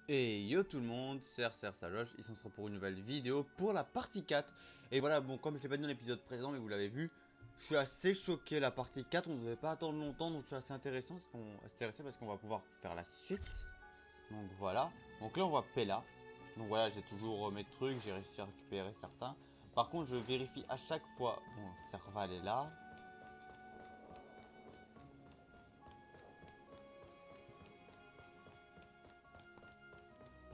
Et yo tout le monde, c'est Saloche, ici on se retrouve pour une nouvelle vidéo pour la partie 4. Et voilà, bon, comme je l'ai pas dit dans l'épisode précédent, mais vous l'avez vu, je suis assez choqué, la partie 4, on ne devait pas attendre longtemps, donc je suis assez intéressé parce qu'on va pouvoir faire la suite. Donc voilà, donc là on voit Pella. Donc voilà, j'ai toujours mes trucs, j'ai réussi à récupérer certains. Par contre, je vérifie à chaque fois, bon, Serval est là.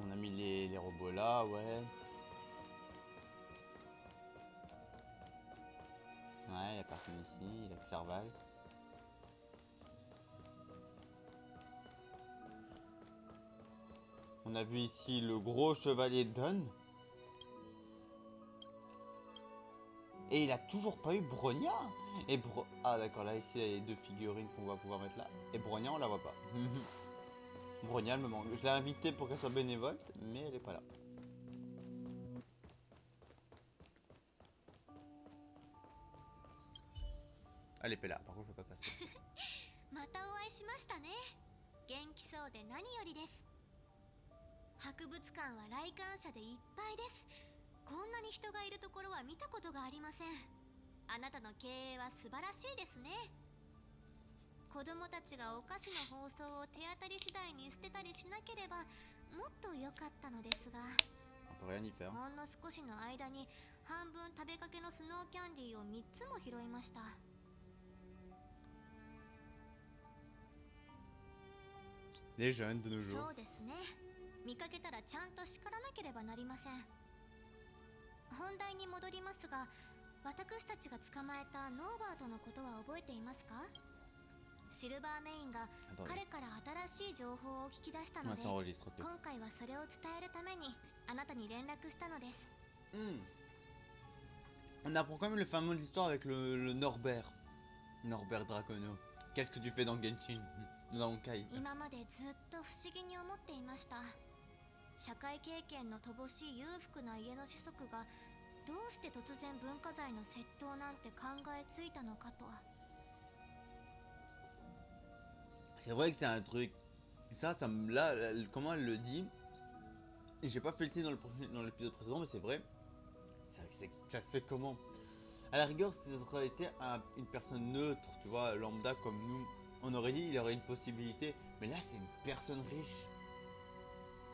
On a mis les robots là, ouais. Ouais, il n'y a personne ici, il a que Serval. On a vu ici le gros chevalier Dunn. Et il a toujours pas eu Bronya. Ah d'accord, là ici il y a les deux figurines qu'on va pouvoir mettre là. Et Bronya on la voit pas. Bronya elle me manque. Je l'ai invitée pour qu'elle soit bénévole, mais elle est pas là. Elle est pas là, par contre je peux pas passer. またお会いしましたね。元気そうで何よりです。博物館は来館者でいっぱいです。こんなに人がいるところは見たことがありません。あなたの経営は素晴らしいですね。子供たちがお菓子の包装を手当たり次第に捨てたりしなければもっと良かったのですが、ほんの少しの間に半分食べかけのスノーキャンディーを3つも拾いました。そうですね。見かけたらちゃんと叱らなければなりません。本題に戻りますが、私たちが捕まえたノーバートのことは覚えていますか？シルバーメインが彼から新しい情報を聞き出したので、今回はそれを伝えるためにあなたに連絡したのです。On apprend quand même le fin mot de l'histoire avec le Norbert. Norbert Dracono. Qu'est-ce que tu fais dans Genshin? Dans Kai. 今までずっと不思議に思っていました。社会経験の乏しい裕福な家の子息がどうして突然文化財の窃盗なんて考えついたのかと。C'est vrai que c'est un truc. Ça me. Là, comment elle le dit. Et j'ai pas fait le titre dans l'épisode précédent, mais c'est vrai. Ça se fait comment? À la rigueur, si ça aurait été une personne neutre, tu vois, lambda comme nous, on aurait dit il aurait une possibilité. Mais là, c'est une personne riche.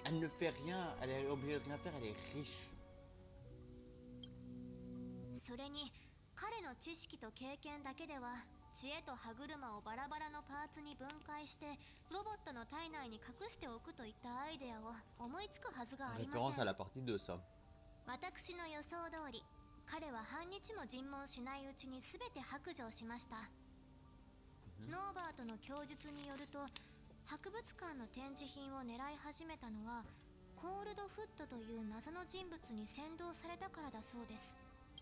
Elle ne fait rien, elle est obligée de rien faire, elle est riche. それに彼の知識と経験だけでは知恵と歯車をバラバラのパーツに分解してロボットの体内に隠しておくといったアイデアを思いつくはずがありません。Référence à la partie 2 ça. 私の予想通り、彼は半日も尋問しないうちに全て白状しました。ノーバートの供述によると、博物館の展示品を狙い始めたのはコールドフットという謎の人物に先導されたからだそうです。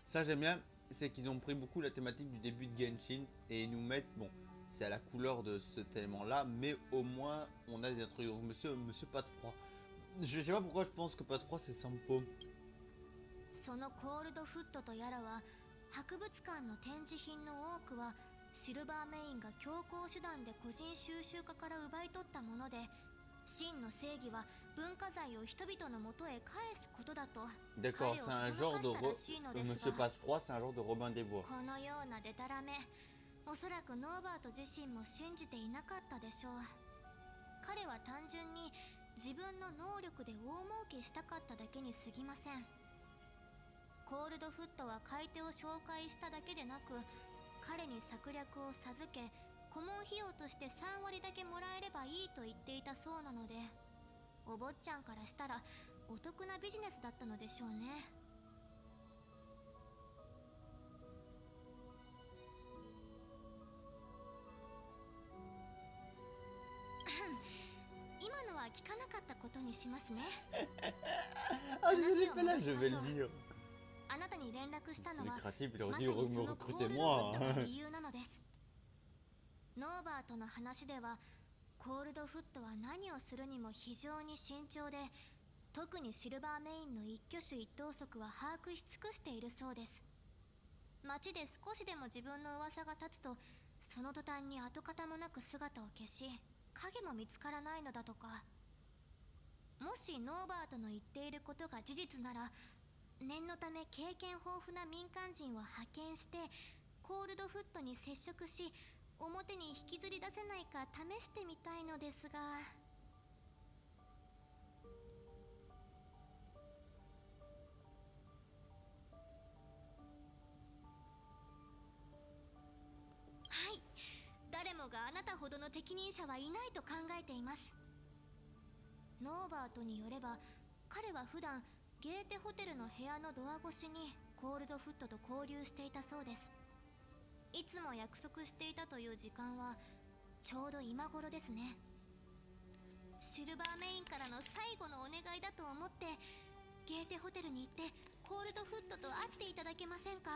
Ça j'aime bien, c'est qu'ils ont pris beaucoup la thématique du début de Genshin et ils nous mettent, bon, c'est à la couleur de cet élément là, mais au moins on a des introductions. Monsieur pas de froid. Je sais pas pourquoi je pense que pas de froid c'est Sampo. そのコールドフットとやらは博物館の展示品の多くはシルバーメインが強行手段で個人収集家から奪い取ったもので、真の正義は文化財を人々の元へ返すことだと彼をそのかしたらしいのですが、このようなデタラメ、おそらくノーバート自身も信じていなかったでしょう。彼は単純に自分の能力で大儲けしたかっただけに過ぎません。コールドフットは買い手を紹介しただけでなく、彼に策略を授け顧問費用として3割だけもらえればいいと言っていたそうなので、お坊ちゃんからしたらお得なビジネスだったのでしょうね。今のは聞かなかったことにしますね。話を戻しましょう。あなたに連絡したのはまさにそのコールドフットが理由なのです。ノーバーとの話ではコールドフットは何をするにも非常に慎重で、特にシルバーメインの一挙手一投足は把握し尽くしているそうです。街で少しでも自分の噂が立つとその途端に跡形もなく姿を消し、影も見つからないのだとか。もしノーバートの言っていることが事実なら、念のため経験豊富な民間人を派遣してコールドフットに接触し、表に引きずり出せないか試してみたいのですが。はい、誰もがあなたほどの適任者はいないと考えています。ノーバートによれば、彼は普段ゲーテホテルの部屋のドア越しにコールドフットと交流していたそうです。いつも約束していたという時間はちょうど今頃ですね。シルバーメインからの最後のお願いだと思ってゲーテホテルに行ってコールドフットと会っていただけませんか？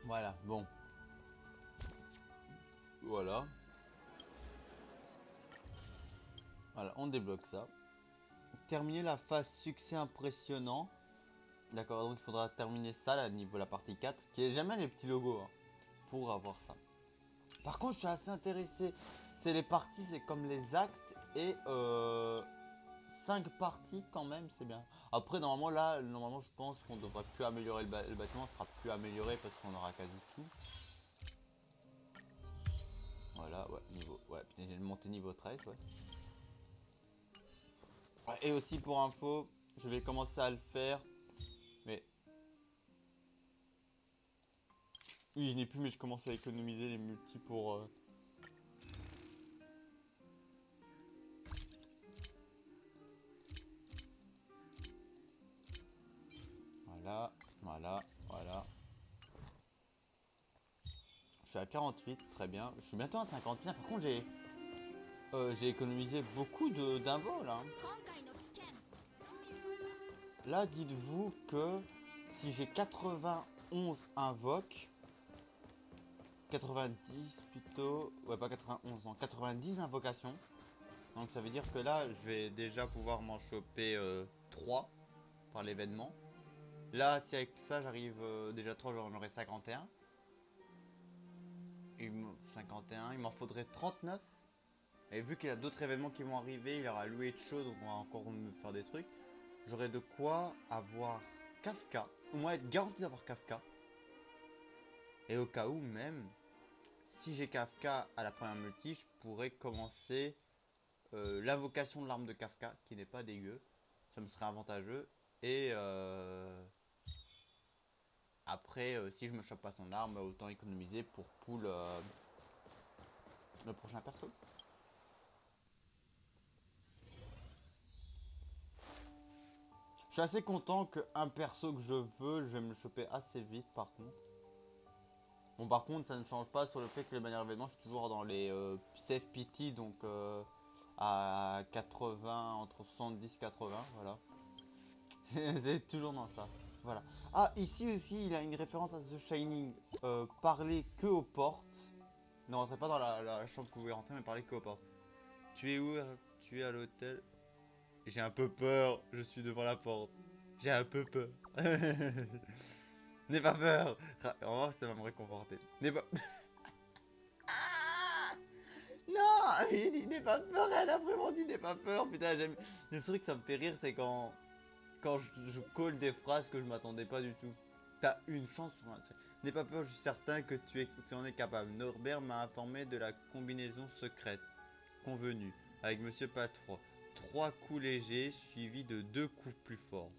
Voilà, bon. Voilà. Voilà, on débloque ça. Terminer la phase succès impressionnant. D'accord, donc il faudra terminer ça là, niveau la partie 4, qui est jamais les petits logos hein, pour avoir ça. Par contre, je suis assez intéressé. C'est les parties, c'est comme les actes et 5 parties quand même, c'est bien. Après, normalement, là, normalement, je pense qu'on devrait plus améliorer le bâtiment, sera plus amélioré parce qu'on aura quasi tout. Voilà, ouais, niveau. Ouais, putain, j'ai monté niveau 13, ouais. Ouais. Et aussi pour info, je vais commencer à le faire. Mais. Oui, je n'ai plus, mais je commence à économiser les multis pour. Voilà, voilà, voilà. Je suis à 48, très bien. Je suis bientôt à 50. Par contre, j'ai économisé beaucoup d'invos là. Là, dites-vous que si j'ai 91 invoques, 90 plutôt, ouais pas 91, non, 90 invocations. Donc ça veut dire que là, je vais déjà pouvoir m'en choper 3 par l'événement. Là, si avec ça j'arrive déjà 3, j'en aurai 51. 51, il m'en faudrait 39. Et vu qu'il y a d'autres événements qui vont arriver, il y aura loué de choses, donc on va encore me faire des trucs. J'aurai de quoi avoir Kafka, au moins être garanti d'avoir Kafka. Et au cas où même, si j'ai Kafka à la première multi, je pourrais commencer l'invocation de l'arme de Kafka, qui n'est pas dégueu. Ça me serait avantageux. Et après, si je me chope pas son arme, autant économiser pour pull le prochain perso. Je suis assez content qu'un perso que je veux, je vais me le choper assez vite par contre. Bon par contre ça ne change pas sur le fait que les manières événements, je suis toujours dans les safe PT, donc à 80, entre 70 et 80, voilà. C'est toujours dans ça, voilà. Ah, ici aussi il a une référence à The Shining, parler que aux portes. Ne rentrez pas dans la chambre que vous voulez rentrer, mais parlez que aux portes. Tu es où? Tu es à l'hôtel? J'ai un peu peur, je suis devant la porte. J'ai un peu peur. N'aie pas peur. On va voir si ça va me réconforter. N'aie pas... Ah non, j'ai dit n'aie pas peur, elle a vraiment dit n'aie pas peur. Putain, j'aime... Le truc ça me fait rire, c'est quand je colle des phrases que je m'attendais pas du tout. T'as une chance sur un... N'aie pas peur, je suis certain que tu en es capable. Norbert m'a informé de la combinaison secrète convenue avec Monsieur Patefroid. 3 coups légers suivis de 2 coups plus forts.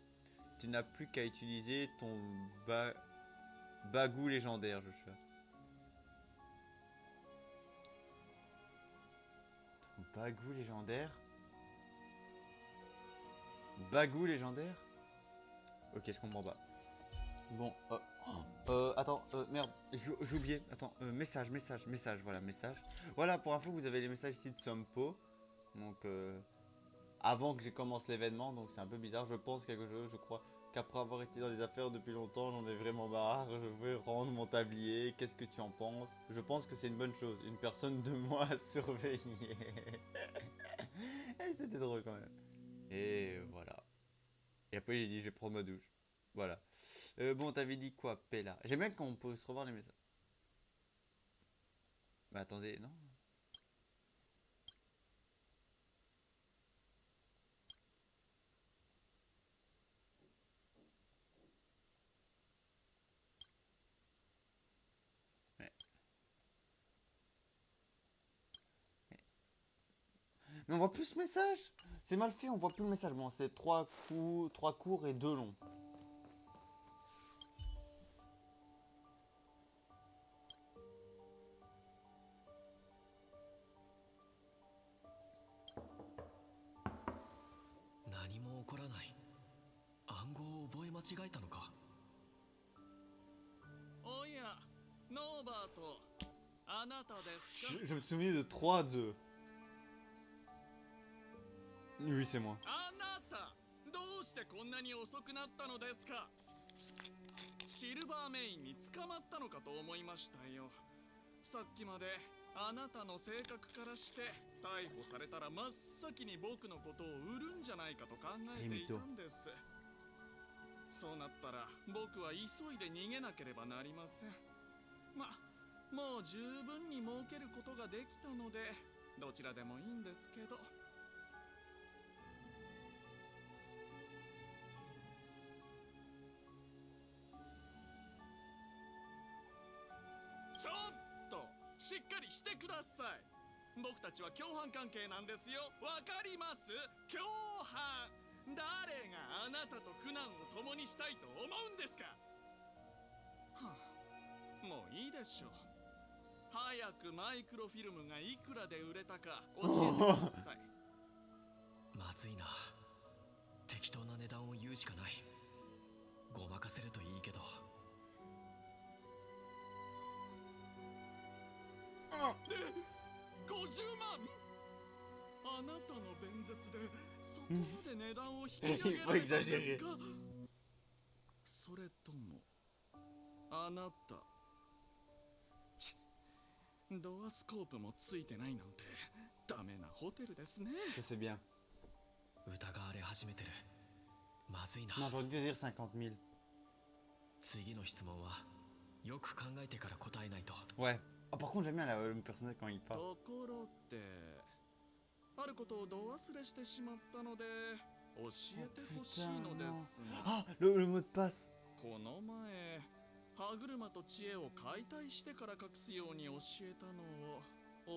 Tu n'as plus qu'à utiliser ton bagou légendaire, Joshua. Ton bagou légendaire? Bagou légendaire? Ok, je comprends pas. Bon, attends, merde, j'ai oublié. Attends, message, voilà, message. Voilà, pour info, vous avez les messages ici de Sompo. Donc, avant que j'ai commencé l'événement, donc c'est un peu bizarre. Je pense quelque chose, je crois qu'après avoir été dans les affaires depuis longtemps, j'en ai vraiment marre. Je veux rendre mon tablier. Qu'est-ce que tu en penses? Je pense que c'est une bonne chose. Une personne de moi à surveiller. C'était drôle quand même. Et voilà. Et après, j'ai dit, je vais prendre ma douche. Voilà. Bon, t'avais dit quoi, Pella? J'aime bien qu'on peut se revoir les messages. Mais attendez, non? Mais on voit plus ce message. C'est mal fait, on voit plus le message. Bon, c'est 3 coups, 3 courts et 2 longs. Je me souviens de 3-2. Oui, c'est moi. シルバーメインに捕まったのかと思いましたよ。さっきまであなたの性格からして逮捕されたら真っ先に僕のことを売るんじゃないかと考えていたんです。そうなったら僕は急いで逃げなければなりません。もう十分に儲けることができたのでどちらでもいいんですけど。ちょっとしっかりしてください。僕たちは共犯関係なんですよ。わかります？共犯。誰があなたと苦難を共にしたいと思うんですか？はあ、もういいでしょう。早くマイクロフィルムがいくらで売れたか教えてください。まずいな。適当な値段を言うしかない。ごまかせるといいけど。50万？あなたの弁舌でそこまで値段を引き上げられたんですか？それともあなたドアスコープもついてないなんてダメなホテルですね。C'est bien. 疑われ始めてる。まずいな。Non, j'aurais dû dire 50 000. 次の質問はよく考えてから答えないと。Ouais. Oh, par contre, j'aime bien le personnage quand il parle. ところであることをど忘れしてしまったので教えてほしいのですが。Ah, le mot de passe. この前歯車と知恵を解体してから隠すように教えたの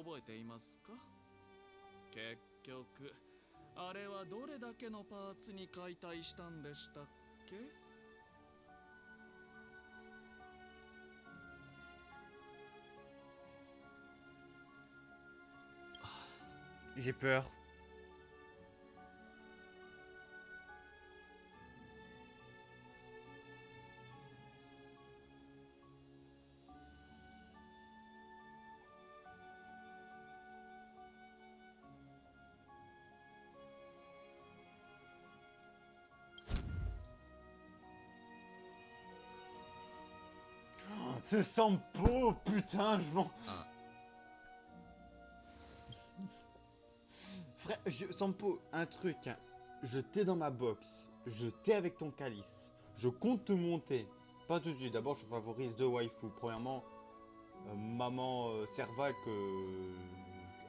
を覚えていますか？結局あれはどれだけのパーツに解体したんでしたっけJ'ai peur. C'est Sampo, putain, je m'en... Frère, Sampo, un truc, hein. Je t'ai dans ma box, je t'ai avec ton calice, je compte te monter. Pas tout de suite, d'abord je favorise 2 waifus. Premièrement, maman Serval, que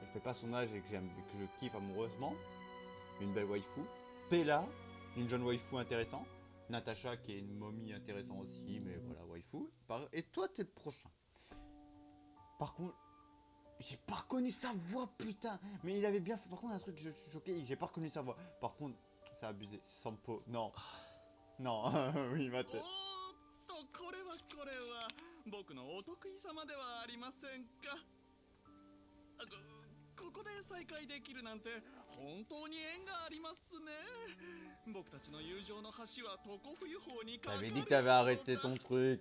elle fait pas son âge et que je kiffe amoureusement. Une belle waifu. Pella, une jeune waifu intéressante. Natacha qui est une momie intéressante aussi, mais voilà, waifu. Et toi, t'es le prochain. Par contre, j'ai pas reconnu sa voix, putain. Mais il avait bien fait. Par contre, un truc, je suis choqué, j'ai pas reconnu sa voix. Par contre, c'est abusé. C'est Sampo. Non. Non, oui, Matt. これは僕のお得意様ではありませんか。ここで再会できるなんて本当に縁がありますね。僕たちの友情の橋は常冬峰にかかる。T'avais dit que t'avais arrêté ton truc.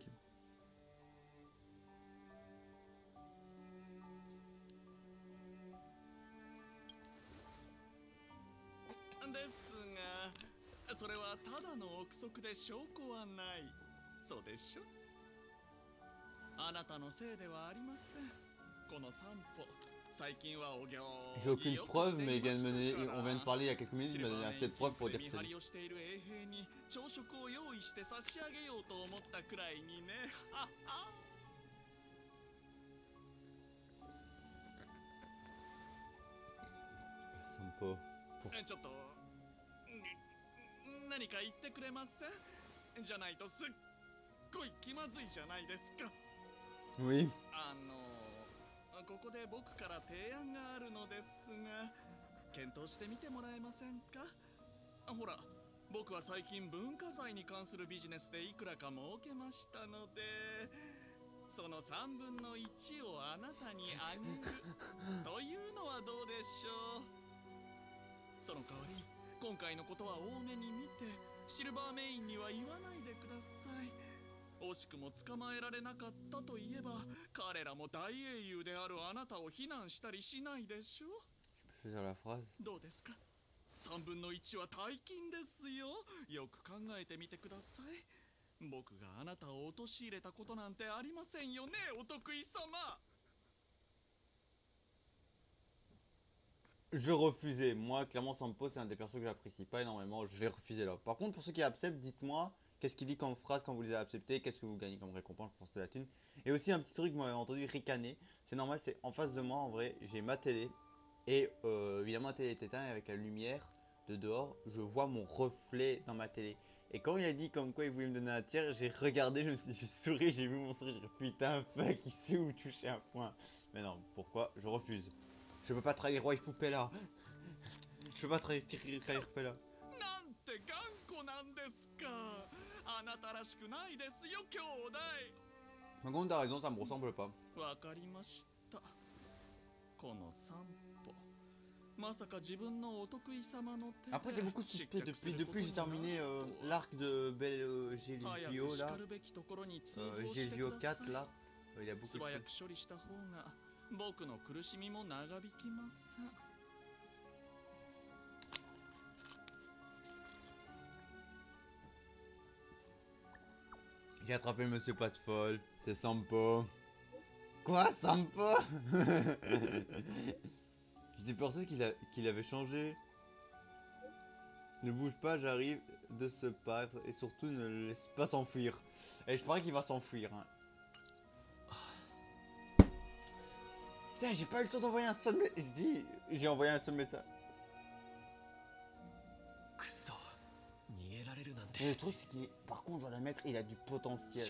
ですが、それはただの憶測で証拠はない。そうでしょ。あなたのせいではありません。この散歩。J'ai aucune preuve, mais on vient de parler il y a quelques minutes, il m'a donné assez de preuves pour dire que c'est lui. Sampo. ちょっと何か言ってくれません？じゃないとすっごい気まずいじゃないですか。Oui. ここで僕から提案があるのですが、検討してみてもらえませんか？ほら、僕は最近文化財に関するビジネスでいくらか儲けましたので、その3分の1をあなたにあげるというのはどうでしょう。その代わり今回のことは多めに見て、シルバーメインには言わないでください。惜しくも捕まえられなかったといえば、彼らも大英雄であるあなたを非難したりしないでしょう。 Je peux faire la phrase. どうですか？3分の1は大金ですよ。よく考えてみてください。僕があなたを陥れたことなんてありませんよね、お得意様。 Je refusais. Moi, clairement, Sampo, c'est un des persos que j'apprécie pas énormément. Je vais refuser l'offre. Par contre, pour ceux qui acceptent, dites-moi qu'est-ce qu'il dit comme phrase quand vous les avez acceptés. Qu'est-ce que vous gagnez comme récompense, je pense, de la thune. Et aussi, un petit truc, vous m'avez entendu ricaner. C'est normal, c'est en face de moi, en vrai, j'ai ma télé. Et évidemment, la télé est éteinte. Avec la lumière de dehors, je vois mon reflet dans ma télé. Et quand il a dit comme quoi il voulait me donner un tir, j'ai regardé, j'ai souri, j'ai vu mon sourire. J'ai dit, putain, fuck, il sait où toucher un point. Mais non, pourquoi? Je refuse. Je peux pas trahir Waifu Pella. Je peux pas trahir Pella. なんて頑固なんですか。あなたらしくないですよ、兄弟。 Par contre, t'as raison, ça me ressemble pas. わかりました。この散歩、まさか自分のお得意様の手で Après, t'es beaucoup suspect depuis que j'ai terminé l'arc de Bel Gelvio là. Gelvio 4 là. Il y a beaucoup 素 de 早 trucs. く処理した方が僕の苦しみも長引きません。 J'ai attrapé le monsieur pas de folle. C'est Sampo. Quoi, Sampo? J'étais persuadé qu'il avait changé. Ne bouge pas, j'arrive de se battre. Et surtout, ne le laisse pas s'enfuir. Et je parie qu'il va s'enfuir. Hein. Putain, j'ai pas eu le temps d'envoyer un seul message. J'ai envoyé un seul message. Et le truc, c'est qu'il est... Par contre, je dois la mettre, il a du potentiel.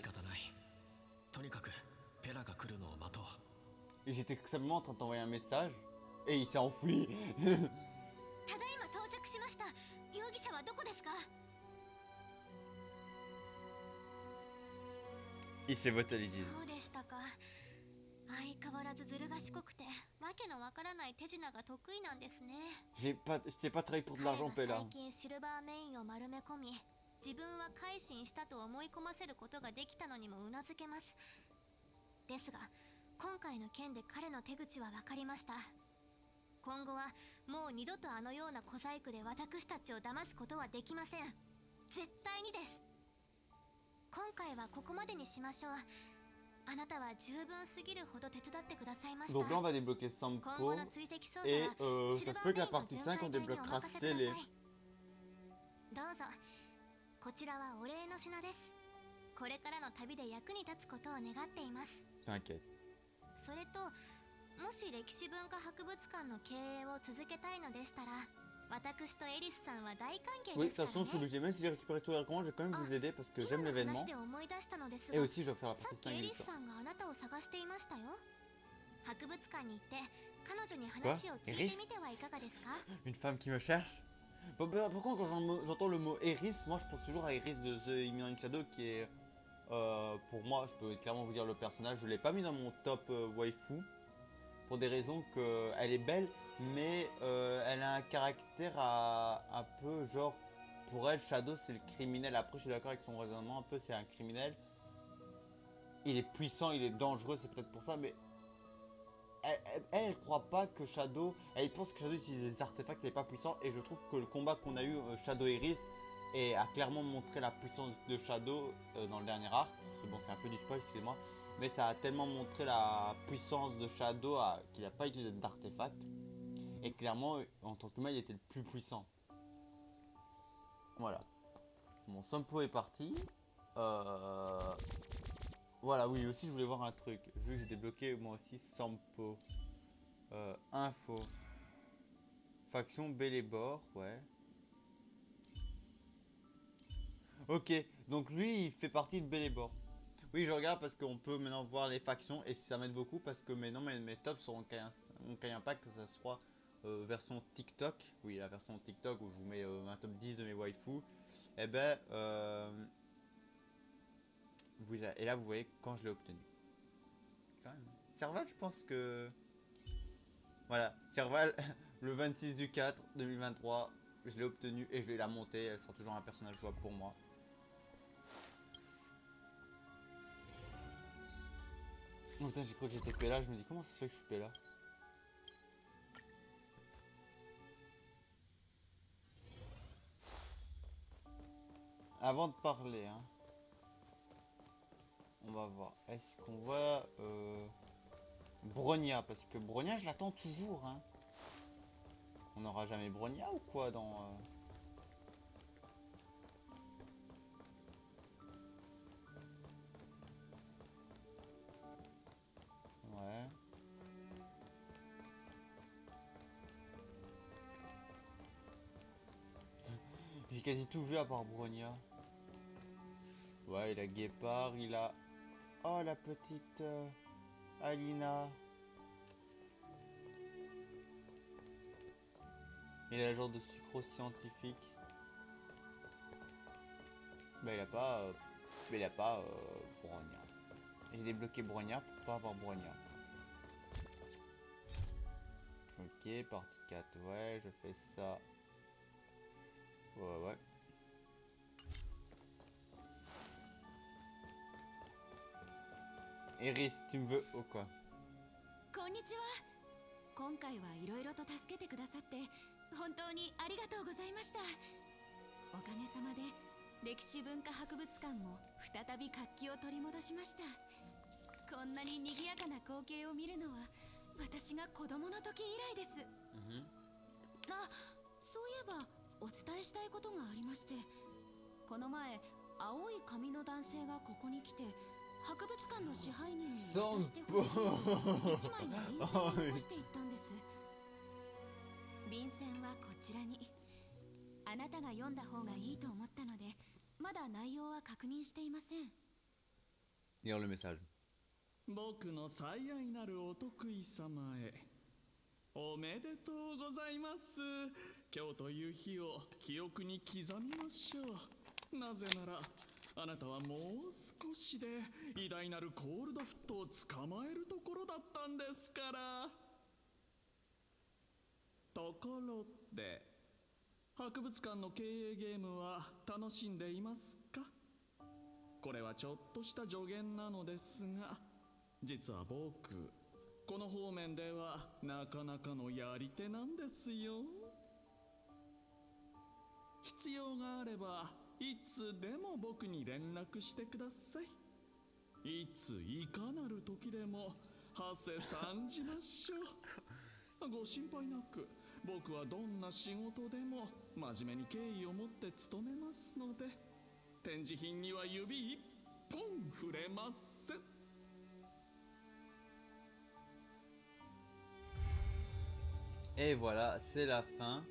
Et j'étais simplement en train de t'envoyer un message. Et il s'est enfui. Il s'est voté les idées. 相変わらずずる賢くてわけのわからない手品が得意なんですね。Je t'ai pas trahi pour de l'argent, Pella. 最近シルバーメインを丸め込み、自分は改心したと思い込ませることができたのにもうなずけます。ですが今回の件で彼の手口は分かりました。今後はもう二度とあのような小細工で私たちを騙すことはできません。絶対にです。今回はここまでにしましょう。あなたは十分すぎるほど手伝ってくださいました。 Donc là, on va débloquer Sampo. Et ça se peut que la partie 5, on débloquera Célé. どうぞ。こちらはお礼の品です。これからの旅で役に立つことを願っています。 T'inquiète. それと、もし歴史文化博物館の経営を続けたいのでしたら、私とエリスさんは大関係 Oui, で de す toute から façon, je suis ね。 obligé. Même si j'ai récupéré tous les recommandations, je vais quand même vous aider parce que 今 j'aime の l'événement. 話で思い出したのです Et が、 aussi, je dois faire la さ partie っきエ 5 リ et ス ça. さんがあなたを探していましたよ。博物館に行って彼女に話を聞いてみてはいかがですか？ Une femme qui me cherche. Pourquoi quand j'entends le mot Eris, moi je pense toujours à Eris de The Imminent Shadow qui est... pour moi, je peux clairement vous dire le personnage, je l'ai pas mis dans mon top waifu. Pour des raisons que elle est belle, mais elle a un caractère un peu genre... Pour elle, Shadow c'est le criminel. Après je suis d'accord avec son raisonnement, un peu c'est un criminel. Il est puissant, il est dangereux, c'est peut-être pour ça, mais... Elle croit pas que Shadow... Elle pense que Shadow utilise des artefacts, il n'est pas puissant. Et je trouve que le combat qu'on a eu, Shadow Iris, a clairement montré la puissance de Shadow dans le dernier arc. Bon, c'est un peu du spoil, excusez-moi. Mais ça a tellement montré la puissance de Shadow qu'il n'a pas utilisé d'artefacts. Et clairement, en tant qu'humain, il était le plus puissant. Voilà. Mon Sampo est parti. Voilà, oui, aussi je voulais voir un truc. Vu que j'ai débloqué moi aussi Sampo. Info. Faction Bélébor, ouais. Ok, donc lui il fait partie de Bélébor. Oui, je regarde parce qu'on peut maintenant voir les factions et ça m'aide beaucoup parce que maintenant mes tops seront qu'un impact que ça soit version TikTok, oui la version TikTok où je vous mets un top 10 de mes waifus, et ben et là vous voyez quand je l'ai obtenu. Quand même. Serval, je pense que voilà, Serval le 26 du 4 2023, je l'ai obtenu et je vais la monter, elle sera toujours un personnage jouable pour moi. Oh putain, j'ai cru que j'étais PLA, je me dis comment ça se fait que je suis PLA. Avant de parler, hein, on va voir. Est-ce qu'on voit Bronya? Parce que Bronya, je l'attends toujours. Hein. On n'aura jamais Bronya ou quoi dans... Ouais. J'ai quasi tout vu à part Bronya. Ouais, il a Guépard, il a... Oh, la petite Alina. Il a le genre de sucre scientifique. Mais il a pas... Bronya. J'ai débloqué Bronya pour pas avoir Bronya. Ok, partie 4, ouais, je fais ça. Ouais. Iris, tu me veux ou quoi? こんにちは。今回はいろいろと助けてくださって本当にありがとうございました。おかげさまで歴史文化博物館も再び活気を取り戻しました。こんなに賑やかな光景を見るのは私が子供の時以来です。あ、そういえばお伝えしたいことがありまして、この前青い髪の男性がここに来て博物館の支配人に渡してほしいと一枚の便箋を残していったんです。便箋はこちらに。あなたが読んだ方がいいと思ったので、まだ内容は確認していません。Lire le message. 僕の最愛なるお得意様へおめでとうございます。今日という日を記憶に刻みましょう。なぜならあなたはもう少しで偉大なるコールドフットを捕まえるところだったんですから。ところで博物館の経営ゲームは楽しんでいますか？これはちょっとした助言なのですが、実は僕この方面ではなかなかのやり手なんですよ。必要があればいつでも僕に連絡してください。いついかなる時でも馳せ参じましょう。ご心配なく、僕はどんな仕事でも真面目に敬意を持って務めますので、展示品には指一本触れません。Et voilà, c'est la fin.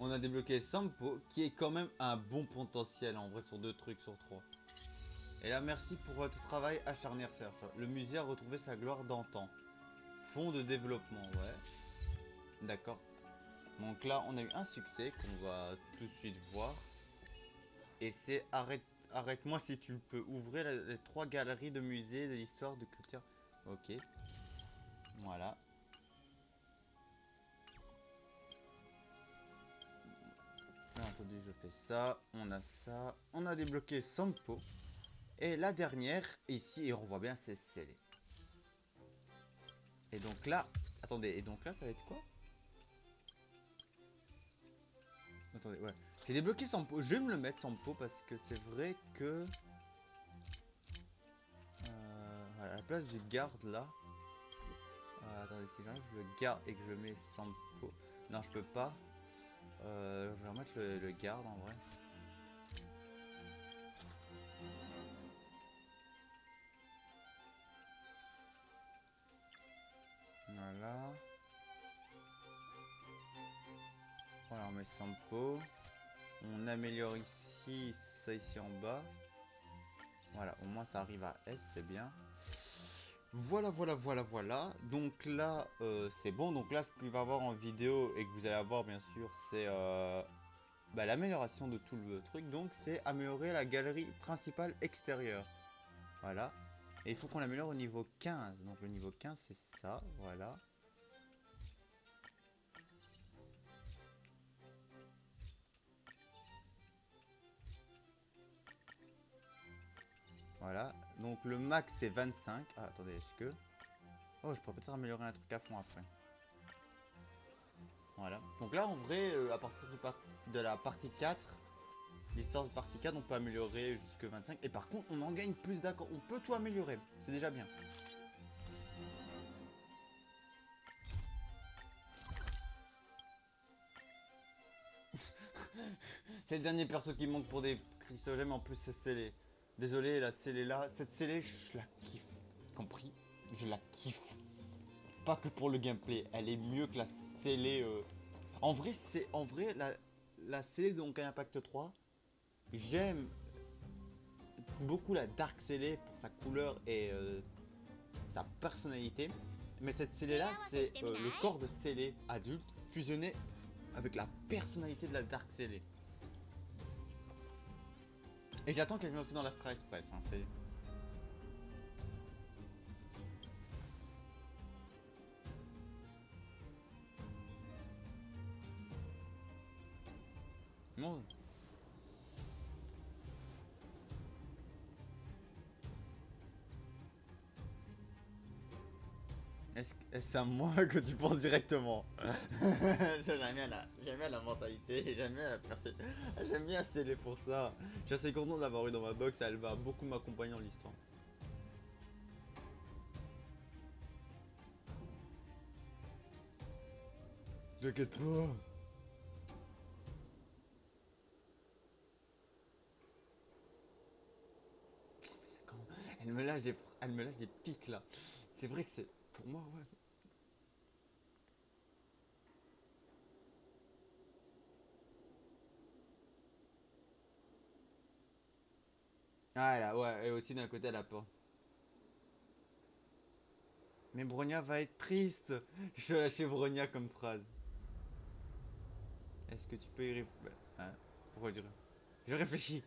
On a débloqué Sampo, qui est quand même un bon potentiel en vrai sur 2 trucs sur 3. Et là, merci pour votre travail acharné, Serge. Le musée a retrouvé sa gloire d'antan. Fonds de développement, ouais. D'accord. Donc là, on a eu un succès qu'on va tout de suite voir. Et c'est arrête-moi si tu le peux. Ouvrir les 3 galeries de musée de l'histoire de culture. Ok. Voilà. Bien entendu, je fais ça. On a ça. On a débloqué Sampo. Et la dernière, ici, et on voit bien, c'est scellé. Et donc là... Attendez, et donc là, ça va être quoi? Attendez, ouais. J'ai débloqué Sampo. Je vais me le mettre, Sampo, parce que c'est vrai que... à la place du garde, là... attendez, si j'enlève le garde et que je mets Sampo... Non, je peux pas. Je vais remettre le garde, en vrai. Voilà. Voilà, on met Sampo. On améliore ici, ça ici en bas. Voilà, au moins ça arrive à S, c'est bien. Voilà. Donc là, c'est bon. Donc là, ce qu'il va y avoir en vidéo et que vous allez avoir, bien sûr, c'est l'amélioration de tout le truc. Donc, c'est améliorer la galerie principale extérieure. Voilà. Et il faut qu'on l'améliore au niveau 15. Donc, le niveau 15, c'est ça. Voilà. Voilà. Donc, le max, c'est 25. Ah, attendez, est-ce que... Oh, je pourrais peut-être améliorer un truc à fond après. Voilà. Donc là, en vrai, à partir de la partie 4, l'histoire de partie 4, on peut améliorer jusque 25. Et par contre, on en gagne plus, d'accord. On peut tout améliorer. C'est déjà bien. C'est le dernier perso qui manque pour des cristaux gemmes. En plus, c'est scellé. Désolé, la scellée là. Cette scellée, je la kiffe. Compris? Je la kiffe. Pas que pour le gameplay. Elle est mieux que la scellée. En vrai, la scellée de Honkai Impact 3. J'aime beaucoup la Dark Scellée pour sa couleur et sa personnalité. Mais cette scellée là, c'est le corps de scellée adulte fusionné avec la personnalité de la Dark Scellée. Et j'attends qu'elle vienne aussi dans l'Astra Express. Hein, c'est... Non. Est-ce à moi que tu penses directement? J'aime bien la mentalité, j'aime bien sceller pour ça. Je suis assez content de l'avoir eu dans ma box, elle va beaucoup m'accompagner dans l'histoire. T'inquiète pas. Elle me lâche des pics là. C'est vrai que c'est... Pour moi, ouais. Ah là, ouais, et aussi d'un côté elle a peur. Mais Bronya va être triste. Je vais lâcher Bronya comme phrase. Est-ce que tu peux y réfléchir? Hein? Pourquoi dire? Je réfléchis.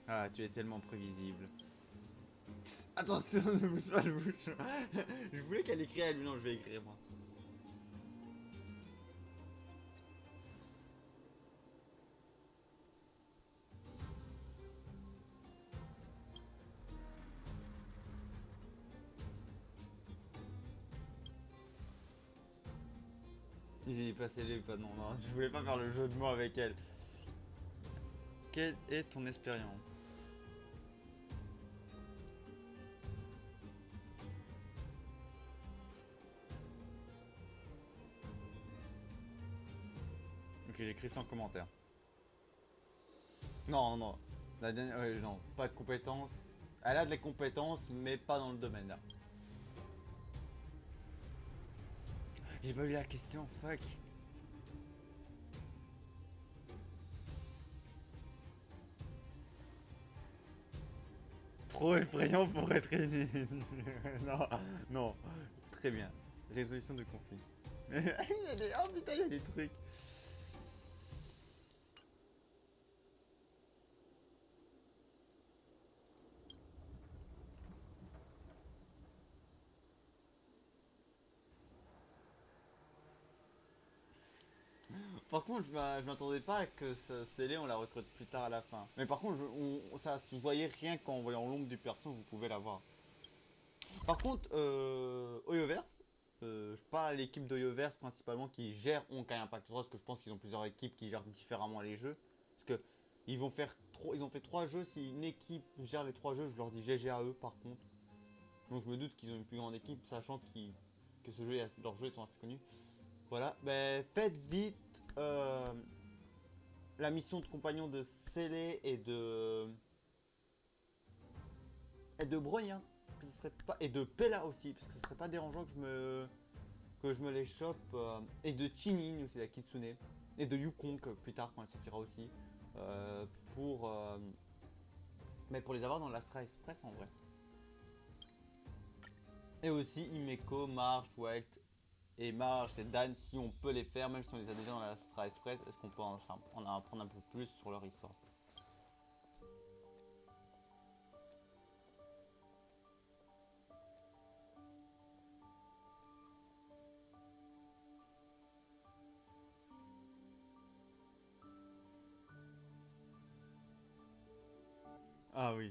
Ah, tu es tellement prévisible. Attention, ne pousse pas le bouchon. Je voulais qu'elle écrit à lui, non, je vais écrire moi. J'ai passé les pas, non, je voulais pas faire le jeu de mots avec elle. Quelle est ton expérience? Ok, j'écris sans commentaire. Non. La dernière, non, pas de compétences. Elle a des compétences, mais pas dans le domaine là. J'ai pas eu la question, fuck. Trop effrayant pour être aîné. non. Très bien. Résolution de conflit. Oh putain, il y a des trucs. Par contre, je m'attendais pas que ce Célé on la recrute plus tard à la fin. Mais par contre, ça se voyait rien qu'en voyant l'ombre du perso, vous pouvez l'avoir. Par contre, Oyoverse, je parle à l'équipe d'Oyoverse principalement qui gère Honkai Impact 3 parce que je pense qu'ils ont plusieurs équipes qui gèrent différemment les jeux. Parce que ils ont fait 3 jeux, si une équipe gère les 3 jeux, je leur dis GG à eux par contre. Donc je me doute qu'ils ont une plus grande équipe, sachant que ce jeu, leurs jeux sont assez connus. Voilà, ben faites vite la mission de compagnon de Célé et de Bronia, parce que ce serait pas, et de Pella aussi, parce que ce serait pas dérangeant que que je me les chope. Et de Chinin aussi, la Kitsune. Et de Yukon, plus tard quand elle sortira aussi. Pour, mais pour les avoir dans l'Astra Express en vrai. Et aussi Himeko, March, Welt et March et Dan, si on peut les faire, même si on les a déjà dans l'Astra Express, est-ce qu'on peut en apprendre un peu plus sur leur histoire? Ah oui.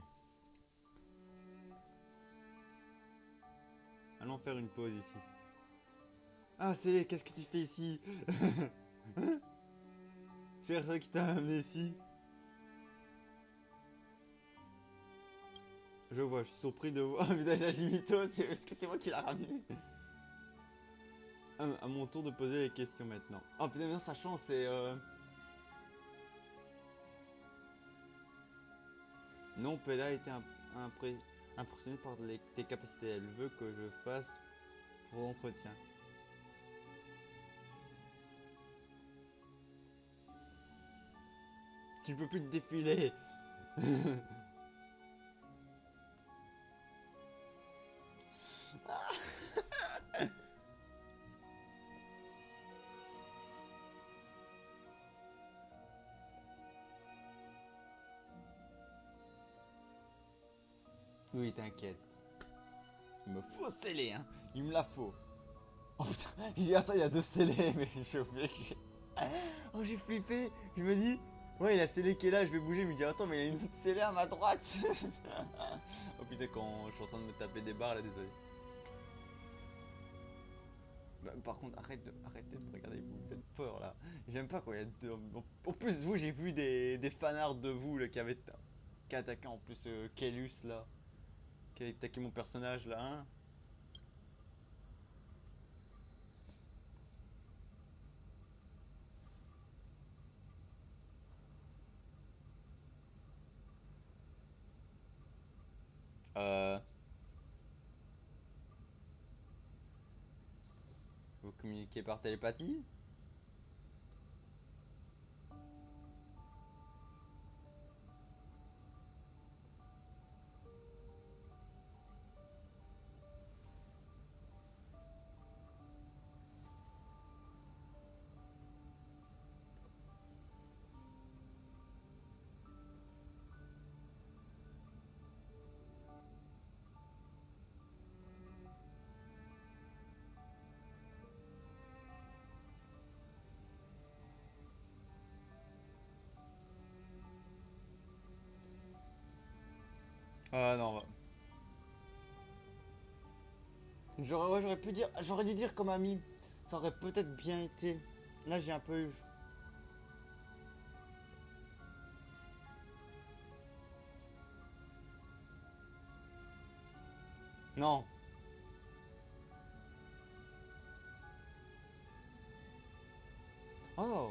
Allons faire une pause ici. Ah c'est, qu'est-ce que tu fais ici? C'est ça qui t'a amené ici? Je vois, je suis surpris de voir un visage à Jimito, est-ce que c'est moi qui l'a ramené? À mon tour de poser les questions maintenant. Oh putain, bien sa chance, c'est Non, Pella a été impressionnée par tes capacités. Elle veut que je fasse pour l'entretien. Tu ne peux plus te défiler. Oui, t'inquiète. Il me faut sceller, hein. Il me la faut. Oh putain, j'ai dit attends, il y a 2 scellés, mais j'ai oublié que j'ai... Oh, j'ai flippé. Je me dis, ouais, il y a scellé qui est là, je vais bouger. Il me dit, attends, mais il y a une autre scellée à ma droite. Oh putain, quand je suis en train de me taper des barres là, désolé. Bah, par contre, arrêtez de me regarder, vous me faites peur là. J'aime pas quoi, il y a deux... En plus, vous, j'ai vu des fanarts de vous là, qui attaquaient en plus Kellus là. Qui a attaqué mon personnage là, hein. Euh... Vous communiquez par télépathie? Ah non, j'aurais pu dire, j'aurais dû dire comme ami. Ça aurait peut-être bien été. Là, j'ai un peu eu. Non. Oh.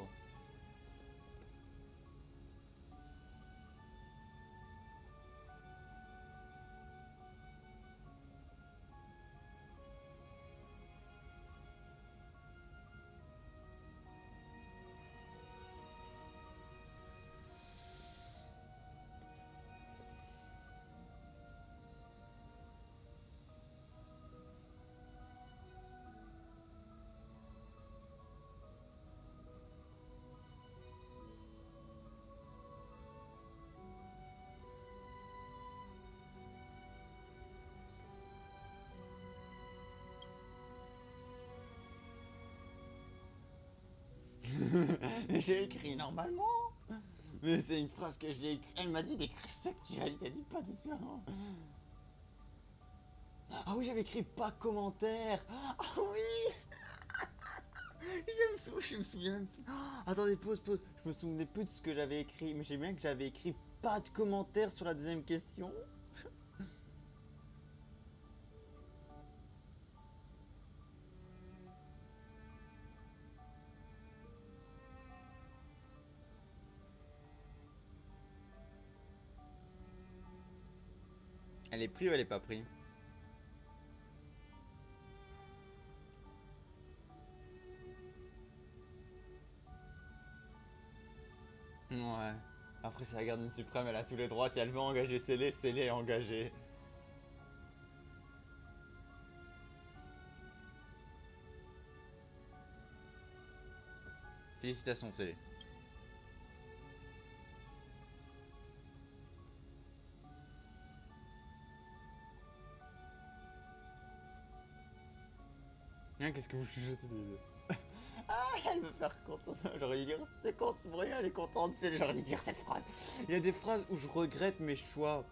J'ai écrit normalement. Mais c'est une phrase que je l'ai écrite. Elle m'a dit d'écrire ce que tu as dit. T'as dit pas différent. Ah oui, j'avais écrit pas commentaire. Ah oui. Je me souviens même plus. Ah, attendez, pause. Je me souvenais plus de ce que j'avais écrit. Mais j'ai bien que j'avais écrit pas de commentaire sur la deuxième question. Elle est prise ou elle est pas prise? Après, c'est la gardienne suprême, elle a tous les droits. Si elle veut engager Célé, Célé est engagée. Félicitations, Célé. Hein, qu'est-ce que vous chuchotez tous les deux? Ah, elle me faire contente. J'aurais dû dire t'es contente, Bruno, elle est contente, Célé. J'aurais dû dire cette phrase. Il y a des phrases où je regrette mes choix.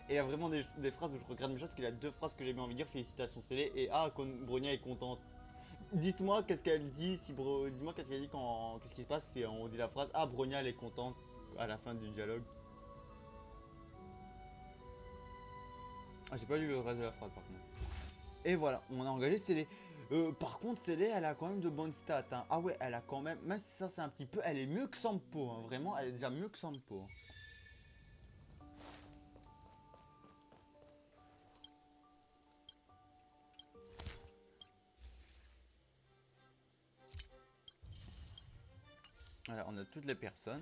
Et il y a vraiment des phrases où je regrette mes choix, parce qu'il y a deux phrases que j'ai bien envie de dire. Félicitations, Célé. Et ah, quand Bronia est contente. Dites-moi qu'est-ce qu'elle dit, si dis-moi qu'est-ce qu'elle dit quand... Qu'est-ce qui se passe si on dit la phrase ah, Bronia elle est contente à la fin du dialogue. Ah, j'ai pas lu le reste de la phrase par contre. Et voilà, on a engagé Célé. Par contre, Célé, elle a quand même de bonnes stats. Hein. Ah ouais, elle a quand même... Même si ça c'est un petit peu... Elle est mieux que Sampo, hein. Vraiment, elle est déjà mieux que Sampo. Voilà, on a toutes les personnes.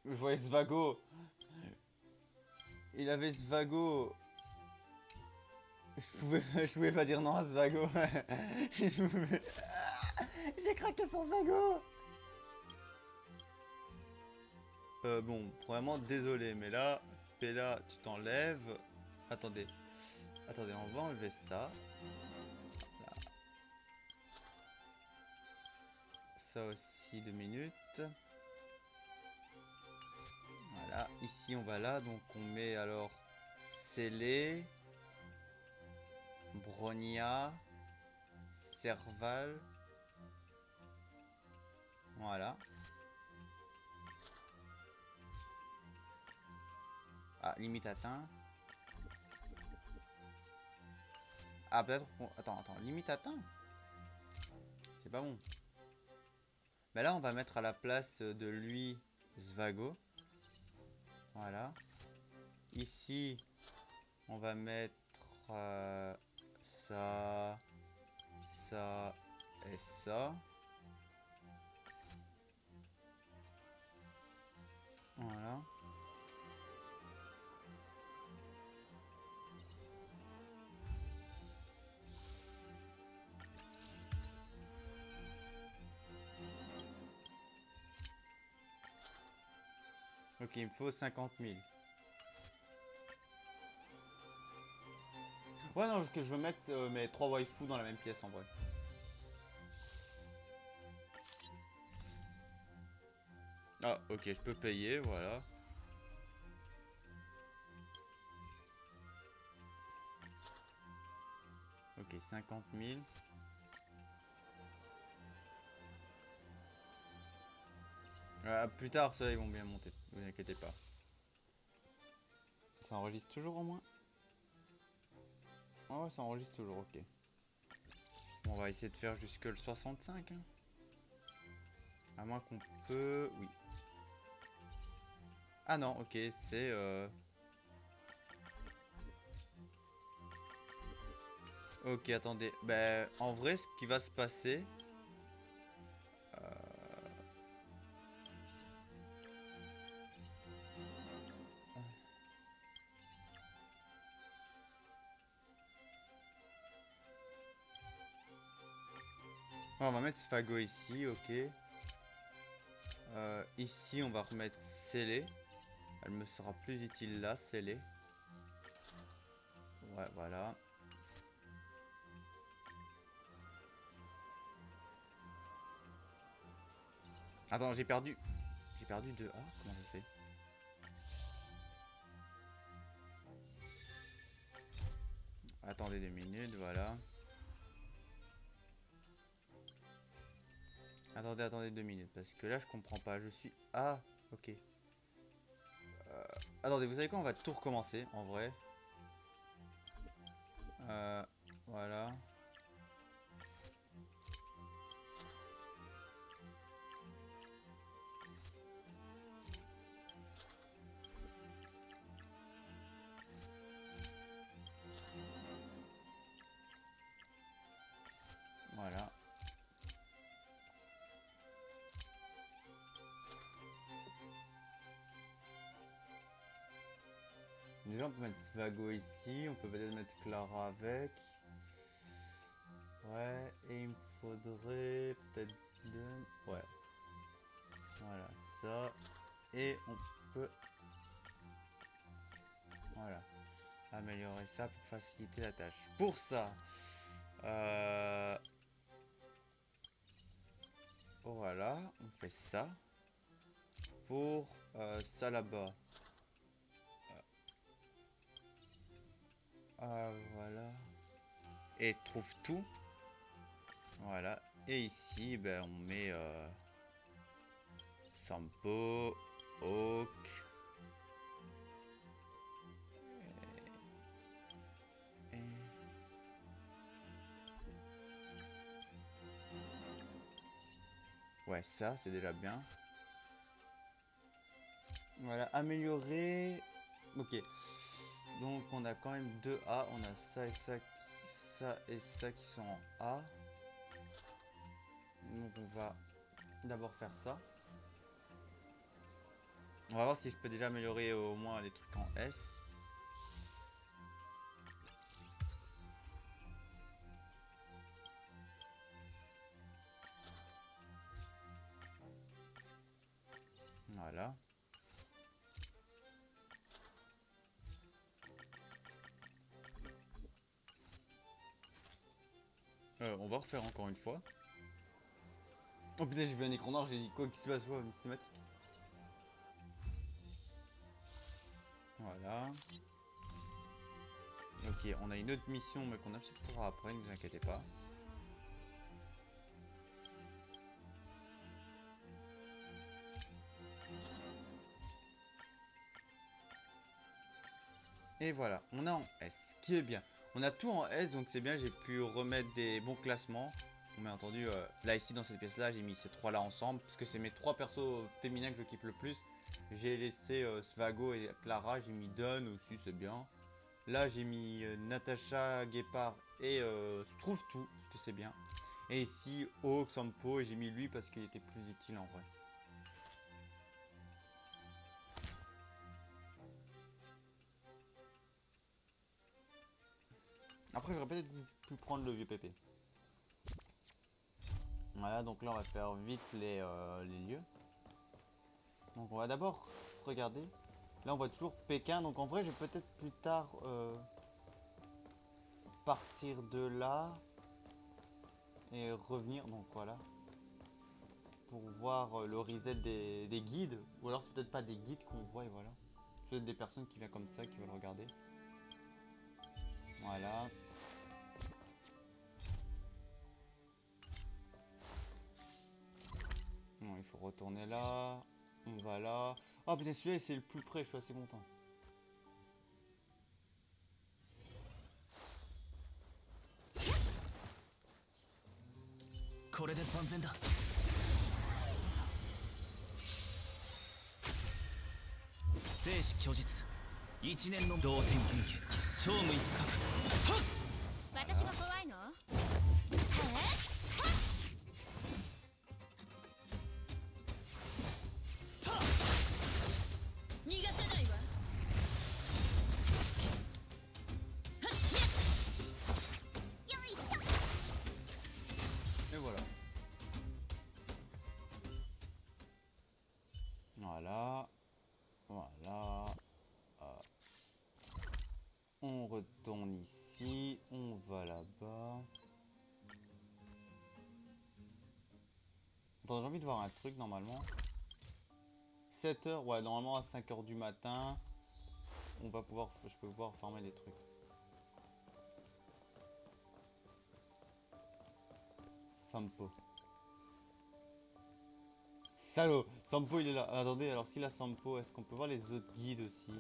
Je voyais Svago. Il avait Svago. Je pouvais pas dire non à Svago. J'ai craqué sur Svago. Bon, vraiment désolé, mais là, Pella, tu t'enlèves. Attendez. Attendez, on va enlever ça. Là. Ça aussi, 2 minutes. Voilà, ici on va là, donc on met alors Célé, Bronia, Serval. Voilà. Ah, limite atteint. Ah, peut-être. Attends, limite atteint. C'est pas bon. Mais là, on va mettre à la place de lui Svago. Voilà. Ici, on va mettre ça, ça et ça. Voilà. Ok, il me faut 50 000. Ouais, non, ce que je veux mettre mes 3 waifus dans la même pièce en vrai. Ah, ok, je peux payer, voilà. Ok, 50 000. Plus tard, ceux-là, ils vont bien monter. Ne vous inquiétez pas. Ça enregistre toujours au moins? Ouais, ça enregistre toujours, ok. Bon, on va essayer de faire jusque le 65. Hein. À moins qu'on peut... Oui. Ah non, ok, c'est... Ok, attendez. Ben, en vrai, ce qui va se passer... Ouais, on va mettre Svago ici, ok. Ici, on va remettre Célé. Elle me sera plus utile là, Célé. Ouais, voilà. Attends, j'ai perdu. J'ai perdu 2 A. Comment ça se fait? Attendez 2 minutes, voilà. Attendez 2 minutes, parce que là je comprends pas. Je suis... Ah, ok. Attendez, vous savez quoi? On va tout recommencer, en vrai. Voilà. Voilà. Déjà on peut mettre Svago ici, on peut peut-être mettre Clara avec. Ouais, et il me faudrait peut-être deux... Ouais. Voilà, ça. Et on peut... Voilà. Améliorer ça pour faciliter la tâche. Pour ça... Voilà, on fait ça. Pour ça là-bas. Voilà. Et trouve tout. Voilà. Et ici, ben, on met Sampo, Hawk. Et... Ouais, ça, c'est déjà bien. Voilà, améliorer. Ok. Donc, on a quand même 2 A. On a ça et ça qui sont en A. Donc, on va d'abord faire ça. On va voir si je peux déjà améliorer au moins les trucs en S. Voilà. On va refaire encore une fois. Oh putain, j'ai vu un écran noir, j'ai dit quoi qui se passe, quoi, une cinématique. Voilà. Ok, on a une autre mission, mais qu'on acceptera après, ne vous inquiétez pas. Et voilà, on a en S, ce qui est bien. On a tout en S, donc c'est bien, j'ai pu remettre des bons classements. Bon, bien entendu, là ici dans cette pièce là, j'ai mis ces trois là ensemble, parce que c'est mes trois persos féminins que je kiffe le plus. J'ai laissé Svago et Clara, j'ai mis Dawn aussi, c'est bien. Là j'ai mis Natacha, Guépard et Trouve tout, parce que c'est bien. Et ici, Hawk, Sampo, et j'ai mis lui parce qu'il était plus utile en vrai. Après, j'aurais peut-être pu prendre le vieux pépé. Voilà, donc là, on va faire vite les lieux. Donc, on va d'abord regarder. Là, on voit toujours Pékin. Donc, en vrai, je vais peut-être plus tard partir de là et revenir. Donc, voilà. Pour voir le reset des guides. Ou alors, c'est peut-être pas des guides qu'on voit, et voilà. Peut-être des personnes qui viennent comme ça, qui veulent regarder. Voilà. Bon, il faut retourner là. On va là. Oh putain, celui-là c'est le plus près, je suis assez content. Et voilà. Voilà. Voilà. On retourne ici. On va là-bas. Attends, j'ai envie de voir un truc normalement. 7 h, ouais, normalement à 5 h du matin. On va pouvoir, je peux pouvoir farmer des trucs. Sampo. Salaud, Sampo il est là. Attendez, alors si la Sampo, est-ce qu'on peut voir les autres guides aussi?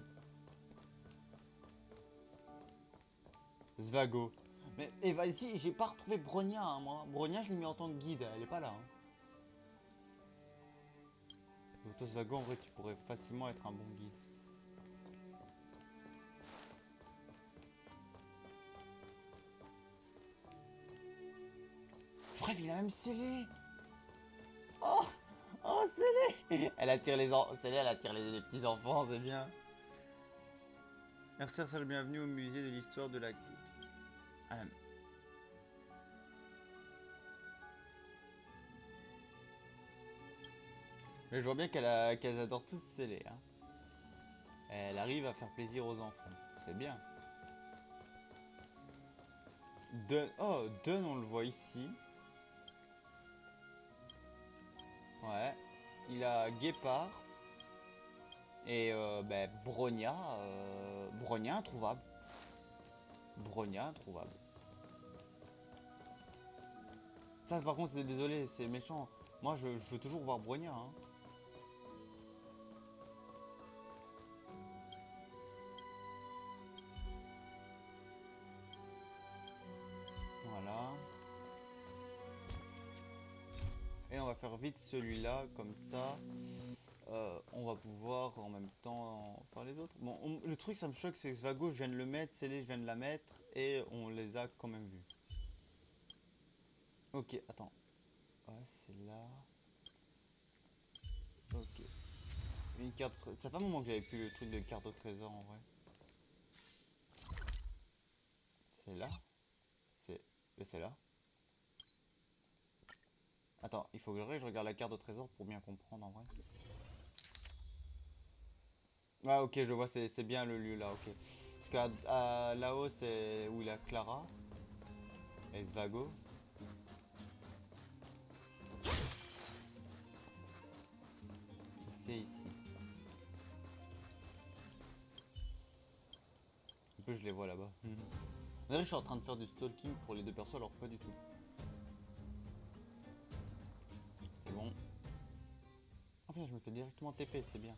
Svago. Mais et vas-y, j'ai pas retrouvé Bronia, hein, moi. Bronia, je l'ai mis en tant que guide, elle est pas là. Hein. Donc toi, Svago, en vrai, tu pourrais facilement être un bon guide. Bref, il a même scellé. Oh, oh, scellé. Elle attire les enfants, elle attire les petits enfants, c'est bien. Merci, salut, bienvenue au musée de l'histoire de la... Ah, mais je vois bien qu'elles adorent tous sceller. Hein. Elle arrive à faire plaisir aux enfants. C'est bien. Oh, Dun, on le voit ici. Ouais. Il a Guépard. Et ben, Bronia. Bronia introuvable. Bronia introuvable. Ça, par contre, c'est désolé, c'est méchant. Moi, je veux toujours voir Bronia. Hein. Voilà. Et on va faire vite celui-là, comme ça. On va pouvoir en même temps faire les autres. Bon, le truc, ça me choque, c'est que Svago, je viens de le mettre, Célé, je viens de la mettre, et on les a quand même vus. Ok, attends. Ouais, c'est là. Ok. Une carte. Ça fait un moment que j'avais plus le truc de carte au trésor en vrai. C'est là. C'est là. Attends, il faut que je regarde la carte au trésor pour bien comprendre en vrai. Ah ok, je vois, c'est bien le lieu là, ok. Parce que là-haut, c'est où il y a Clara. Et Svago. C'est ici. En plus, je les vois là-bas. D'ailleurs, je suis en train de faire du stalking pour les deux persos, alors pas du tout. C'est bon. Ah bien, je me fais directement TP, c'est bien.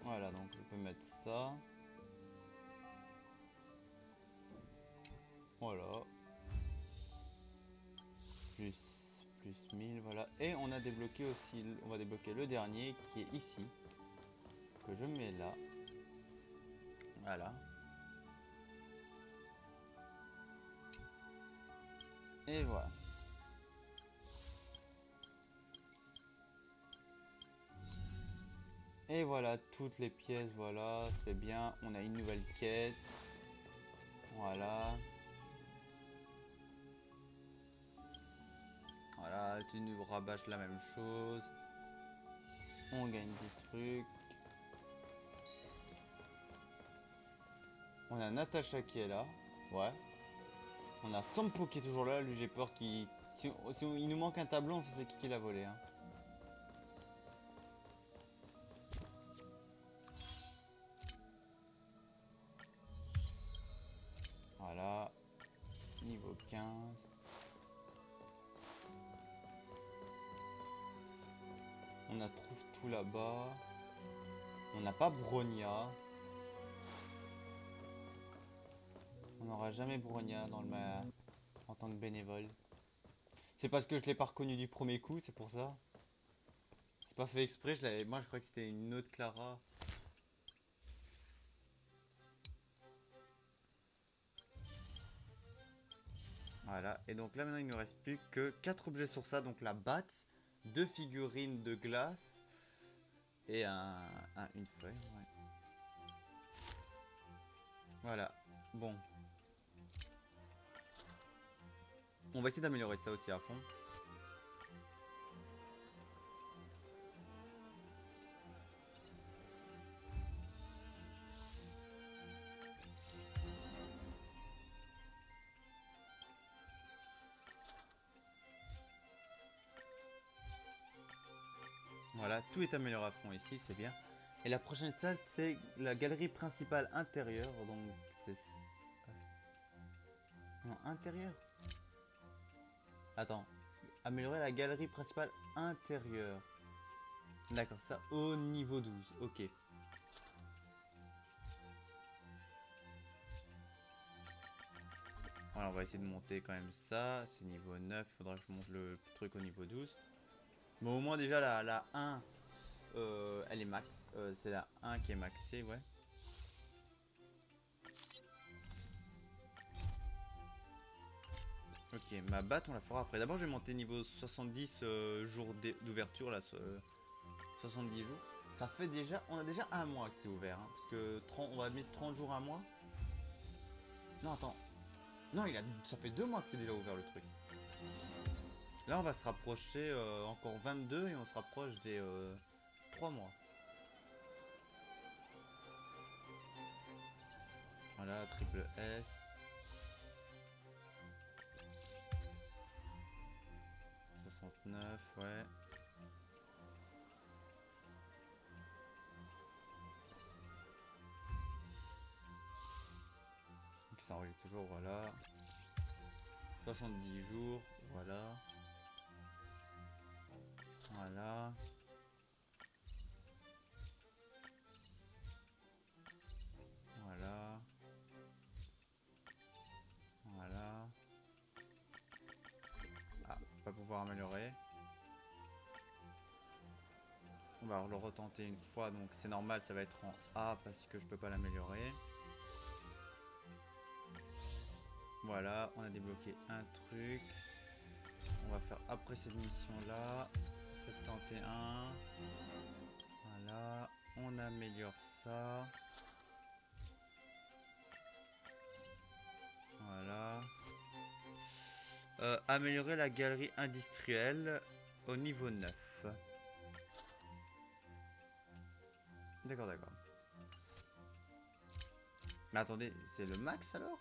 Voilà, donc je peux mettre ça. Voilà. Plus 1000, voilà. Et on a débloqué aussi, on va débloquer le dernier qui est ici. Que je mets là. Voilà. Et voilà. Et voilà, toutes les pièces, voilà, c'est bien. On a une nouvelle quête. Voilà. Voilà, tu nous rabâches la même chose. On gagne des trucs. On a Natacha qui est là. Ouais. On a Sampo qui est toujours là. Lui, j'ai peur qu'il... Si il nous manque un tableau, on sait qui l'a volé. Hein. Voilà. Niveau 15. On a trouve tout là-bas. On n'a pas Bronia. On n'aura jamais Bronia dans en tant que bénévole. C'est parce que je l'ai pas reconnu du premier coup, c'est pour ça. C'est pas fait exprès, moi je crois que c'était une autre Clara. Voilà, et donc là maintenant il ne reste plus que 4 objets sur ça, donc la batte, 2 figurines de glace et une feuille. Ouais. Voilà, bon. On va essayer d'améliorer ça aussi à fond. Voilà, tout est amélioré à fond ici, c'est bien. Et la prochaine salle, c'est la galerie principale intérieure, donc c'est... Non, intérieure. Attends, améliorer la galerie principale intérieure. D'accord, c'est ça, au niveau 12, ok. Voilà, on va essayer de monter quand même ça. C'est niveau 9, faudra que je monte le truc au niveau 12. Bon, au moins déjà la 1, elle est max. C'est la 1 qui est maxée, ouais. Ok, ma batte on la fera après. D'abord je vais monter niveau 70 jours d'ouverture là, 70 jours. Ça fait déjà, on a déjà un mois que c'est ouvert, hein, parce que 30, on va mettre 30 jours un mois. Non attends, non ça fait 2 mois que c'est déjà ouvert le truc. Là on va se rapprocher encore 22 et on se rapproche des 3 mois. Voilà, triple S. Ouais. Donc ça enregistre toujours, voilà. 70 jours, voilà. Voilà. Voilà. Voilà. Ah, pas pouvoir améliorer. On va le retenter une fois, donc c'est normal, ça va être en A parce que je peux pas l'améliorer. Voilà, on a débloqué un truc. On va faire après cette mission là. 71. Voilà, on améliore ça. Voilà. Améliorer la galerie industrielle au niveau 9. D'accord, d'accord. Mais attendez, c'est le max alors?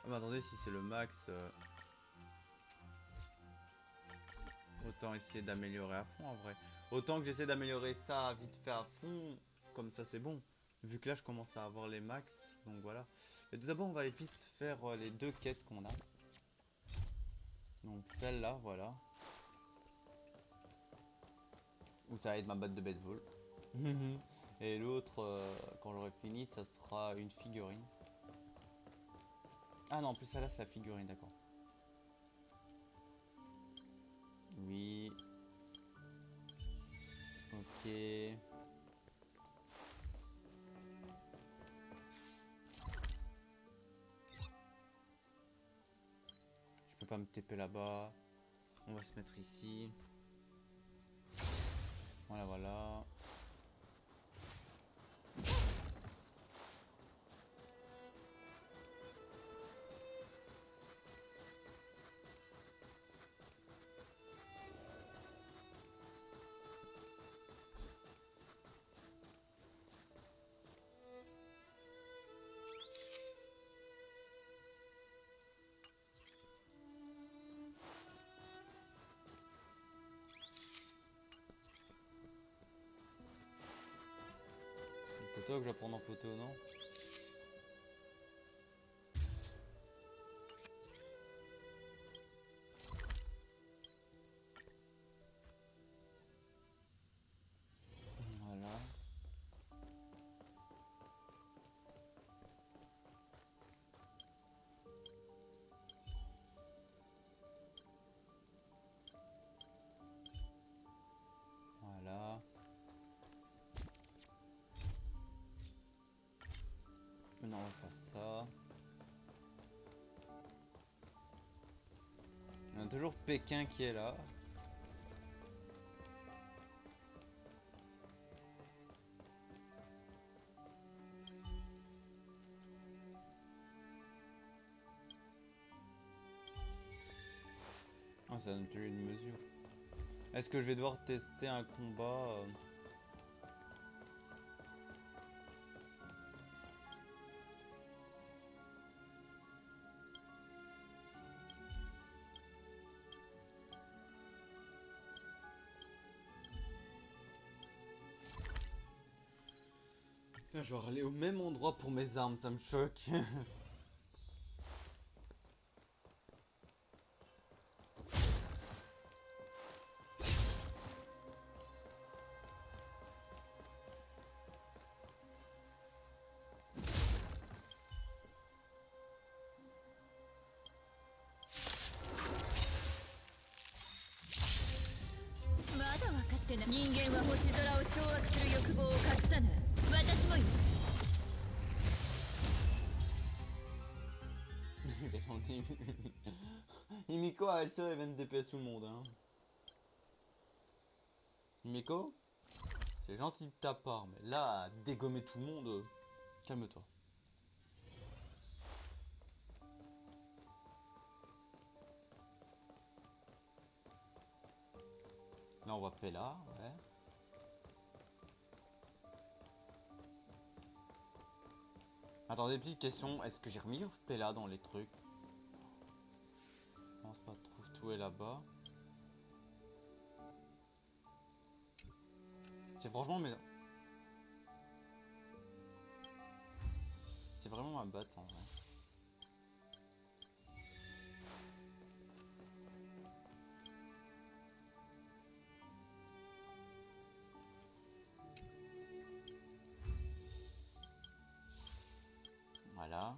Ah mais attendez, si c'est le max... Autant essayer d'améliorer à fond en vrai. Autant que j'essaie d'améliorer ça vite fait à fond, comme ça c'est bon. Vu que là je commence à avoir les max, donc voilà. Et tout d'abord on va vite faire les 2 quêtes qu'on a. Donc celle-là, voilà. Où ça va être ma batte de baseball. Et l'autre, quand j'aurai fini, ça sera une figurine. Ah non, en plus celle-là c'est la figurine, d'accord. Oui. Ok. Je peux pas me TP là-bas. On va se mettre ici. Voilà, voilà. C'est toi que je vais prendre en photo, non? Voilà. Voilà. Maintenant on va faire ça. On a toujours Pékin qui est là. Ah, c'est un tenue de mesure. Est-ce que je vais devoir tester un combat Putain, je vais aller au même endroit pour mes armes, ça me choque. 人間は星空を掌握する欲望を隠さぬ。私もよ。Himiko à elle seule elle vient de DPS tout le monde hein. Himiko, c'est gentil de ta part, mais là, dégommer tout le monde, calme-toi. Là on va Pella, ouais. Attendez, petite question, est-ce que j'ai remis Pella dans les trucs? Non, c'est pas, trouve tout est là-bas. C'est franchement mais... C'est vraiment ma batte en vrai. Voilà.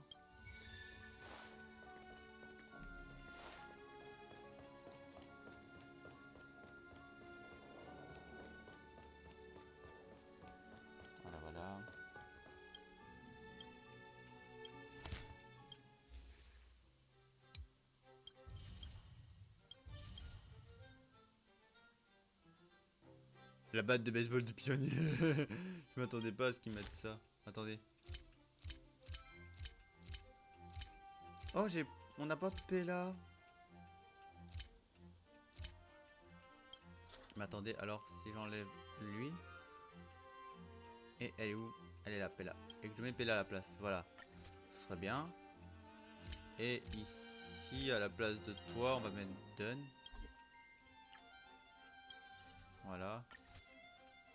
Voilà, voilà. La batte de baseball du pionnier. Je m'attendais pas à ce qu'ils mettent ça. Attendez. Oh, on n'a pas Pella. Mais attendez, alors si j'enlève lui. Et elle est où? Elle est là, Pella. Et que je mets Pella à la place. Voilà. Ce serait bien. Et ici, à la place de toi, on va mettre Done. Voilà.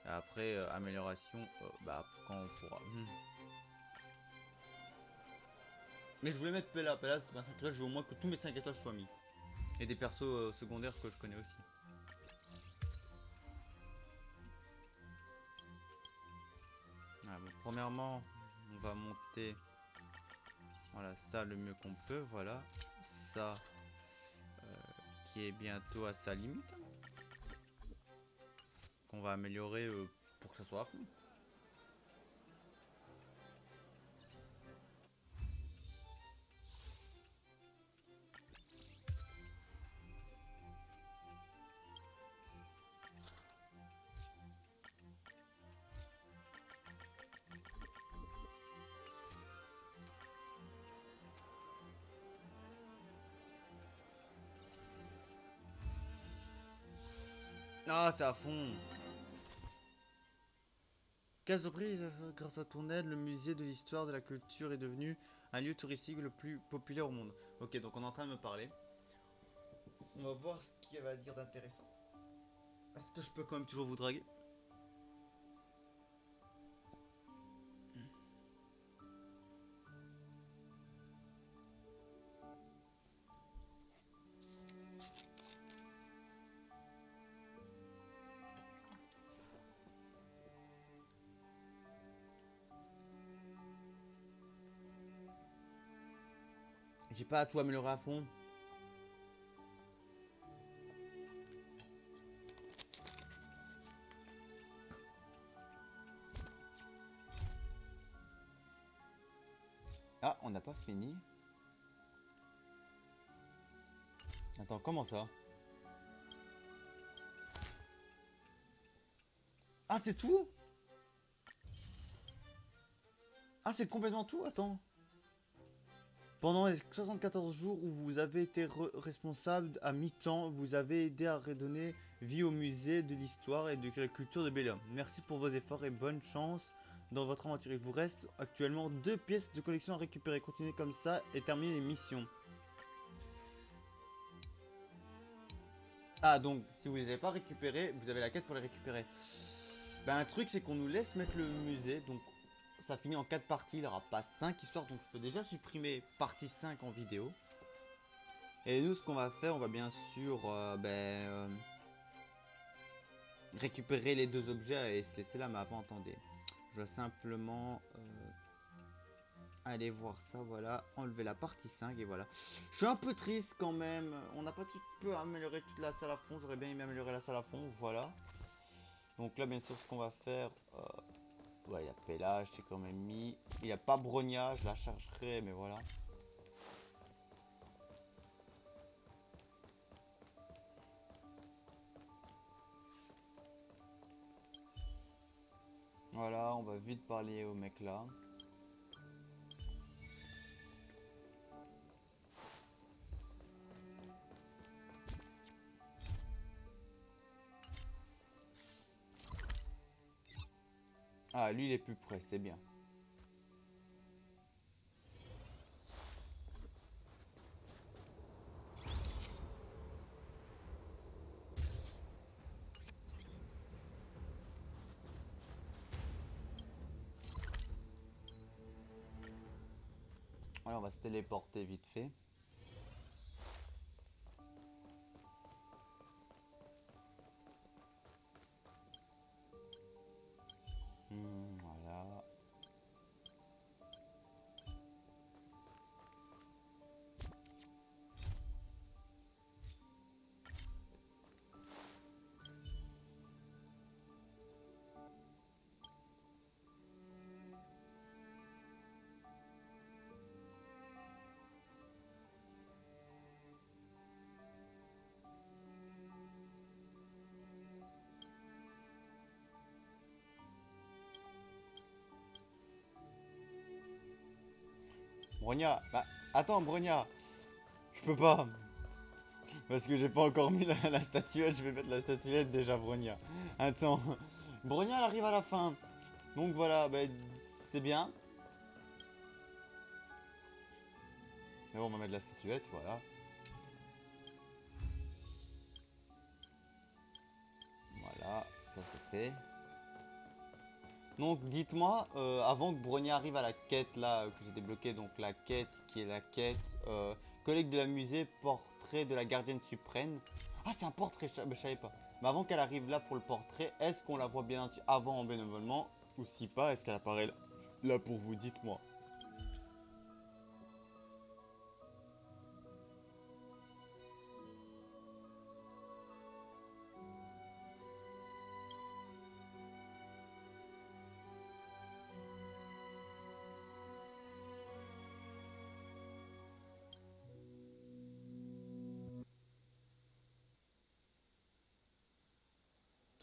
Et après, amélioration, bah, quand on pourra. Mais je voulais mettre Pella. Pella, c'est ma 5 étoiles. Je veux au moins que tous mes 5 étoiles soient mis. Et des persos secondaires que je connais aussi. Ah, bon, premièrement, on va monter. Voilà, ça le mieux qu'on peut. Voilà. Ça, qui est bientôt à sa limite. Qu'on va améliorer pour que ça soit à fond. Ah, c'est à fond. Quelle surprise, grâce à ton aide, le musée de l'histoire de la culture est devenu un lieu touristique le plus populaire au monde. Ok, donc on est en train de me parler. On va voir ce qu'il va dire d'intéressant. Est-ce que je peux quand même toujours vous draguer? J'ai pas à tout améliorer à fond. Ah, on n'a pas fini. Attends, comment ça? Ah, c'est tout? Ah, c'est complètement tout? Attends. Pendant les 74 jours où vous avez été responsable à mi-temps, vous avez aidé à redonner vie au musée de l'histoire et de la culture de Belém. Merci pour vos efforts et bonne chance dans votre aventure. Il vous reste actuellement 2 pièces de collection à récupérer. Continuez comme ça et terminez les missions. Ah, donc si vous ne les avez pas récupérées, vous avez la quête pour les récupérer. Ben, un truc, c'est qu'on nous laisse mettre le musée, donc ça finit en 4 parties, il n'y aura pas 5 histoires, donc je peux déjà supprimer partie 5 en vidéo. Et nous, ce qu'on va faire, on va bien sûr récupérer les 2 objets et se laisser là, mais avant, attendez. Je vais simplement aller voir ça, voilà, enlever la partie 5 et voilà. Je suis un peu triste quand même, on n'a pas pu améliorer toute la salle à fond, j'aurais bien aimé améliorer la salle à fond, voilà. Donc là, bien sûr, ce qu'on va faire... ouais, il y a Pélage, c'est quand même mis. Il n'y a pas Bronia, je la chercherai, mais voilà. Voilà, on va vite parler au mec là. Ah, lui il est plus près, c'est bien. Voilà, on va se téléporter vite fait. Voilà. Bronia, bah attends Bronia, je peux pas. Parce que j'ai pas encore mis la statuette, je vais mettre la statuette déjà Bronia. Attends, Bronia elle arrive à la fin. Donc voilà, bah, c'est bien. Mais bon, on va mettre la statuette, voilà. Voilà, ça c'est fait. Donc dites-moi, avant que Bronia arrive à la quête là que j'ai débloquée, donc la quête qui est la quête collègue de la musée, portrait de la gardienne suprême. Ah c'est un portrait, je savais pas. Mais avant qu'elle arrive là pour le portrait, est-ce qu'on la voit bien avant en bénévolement? Ou si pas, est-ce qu'elle apparaît là pour vous? Dites-moi.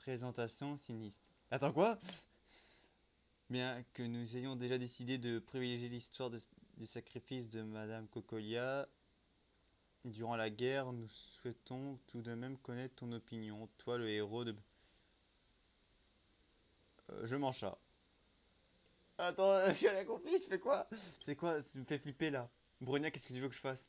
Présentation sinistre. Attends quoi? Bien que nous ayons déjà décidé de privilégier l'histoire du sacrifice de Madame Cocolia durant la guerre, nous souhaitons tout de même connaître ton opinion. Toi, le héros de... je mange ça. Attends, j'ai rien compris, je fais quoi? C'est quoi? Tu me fais flipper là. Bronia, qu'est-ce que tu veux que je fasse?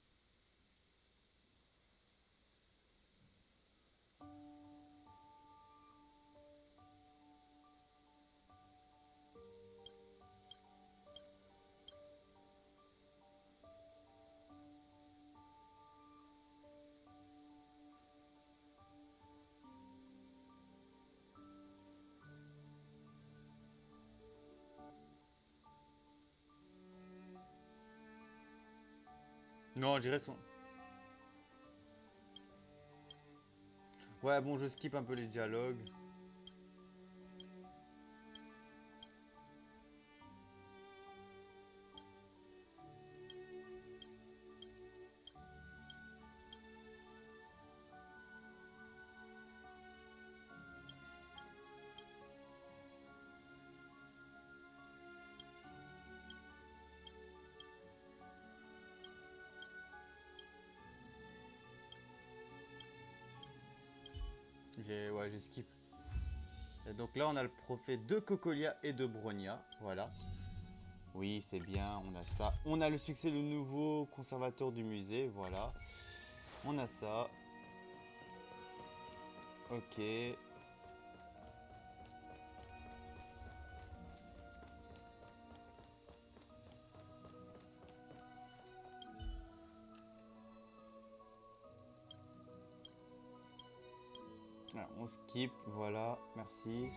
Non, je dirais son... Ouais, bon, je skip un peu les dialogues. Ouais, j'ai skip. Et donc là, on a le trophée de Cocolia et de Bronia. Voilà. Oui, c'est bien, on a ça. On a le succès du nouveau conservateur du musée, voilà. On a ça. Ok. Voilà, on skip, voilà, merci.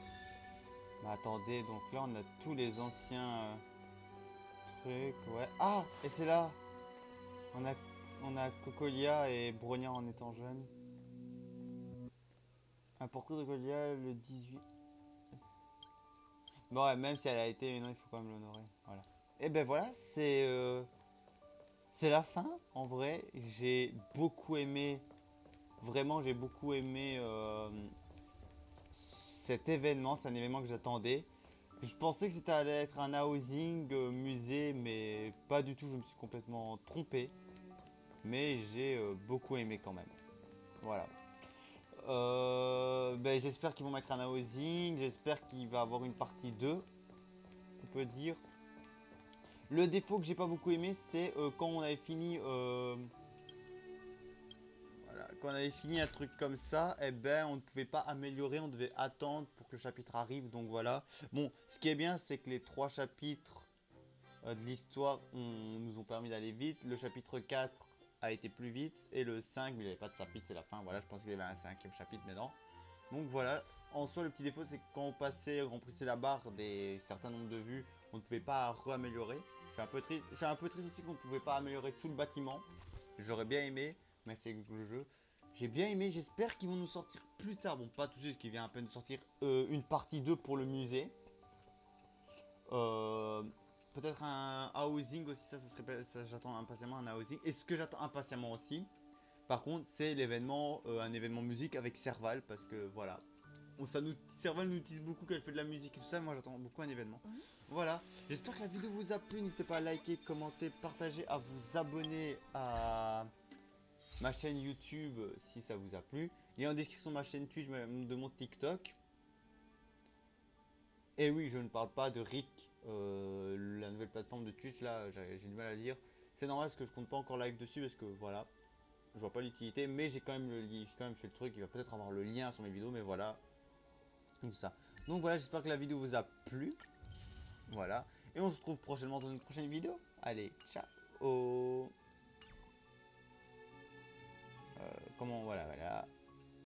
Mais attendez, donc là on a tous les anciens trucs, ouais. Ah, et c'est là. On a, on a Cocolia et Bronia en étant jeunes. Un portrait de Cocolia le 18. Bon, ouais, même si elle a été, non, il faut quand même l'honorer. Voilà. Et ben voilà, c'est la fin. En vrai, j'ai beaucoup aimé. Vraiment, j'ai beaucoup aimé cet événement. C'est un événement que j'attendais. Je pensais que c'était allait être un housing musée, mais pas du tout. Je me suis complètement trompé. Mais j'ai beaucoup aimé quand même. Voilà. Ben, j'espère qu'ils vont mettre un housing. J'espère qu'il va avoir une partie 2. On peut dire. Le défaut que j'ai pas beaucoup aimé, c'est quand on avait fini. Voilà, quand on avait fini un truc comme ça, eh ben on ne pouvait pas améliorer, on devait attendre pour que le chapitre arrive. Donc voilà. Bon, ce qui est bien, c'est que les 3 chapitres de l'histoire nous ont permis d'aller vite. Le chapitre 4 a été plus vite. Et le 5, mais il n'y avait pas de chapitre, c'est la fin. Voilà, je pense qu'il y avait un 5e chapitre, mais non. Donc voilà, en soi le petit défaut c'est que quand on passait, on remplissait la barre des certains nombres de vues, on ne pouvait pas re-améliorer. Je suis un peu triste aussi qu'on ne pouvait pas améliorer tout le bâtiment. J'aurais bien aimé, mais c'est le jeu. J'ai bien aimé, j'espère qu'ils vont nous sortir plus tard. Bon, pas tout de suite, qui vient à peine de sortir une partie 2 pour le musée. Euh, Peut-être un housing aussi, ça serait ça, j'attends impatiemment un housing. Et ce que j'attends impatiemment aussi, par contre, c'est l'événement, un événement musique avec Serval, parce que voilà, Serval nous utilise beaucoup qu'elle fait de la musique et tout ça. Moi, j'attends beaucoup un événement. Voilà, j'espère que la vidéo vous a plu. N'hésitez pas à liker, commenter, partager, à vous abonner à ma chaîne YouTube si ça vous a plu. Il y a en description ma chaîne Twitch, de mon TikTok. Et oui, je ne parle pas de Rick, la nouvelle plateforme de Twitch là, j'ai du mal à le dire. C'est normal parce que je compte pas encore live dessus parce que voilà, je vois pas l'utilité, mais j'ai quand même fait le truc. Il va peut-être avoir le lien sur mes vidéos, mais voilà, tout ça. Donc voilà, j'espère que la vidéo vous a plu. Voilà, et on se retrouve prochainement dans une prochaine vidéo. Allez, ciao. Comment, voilà.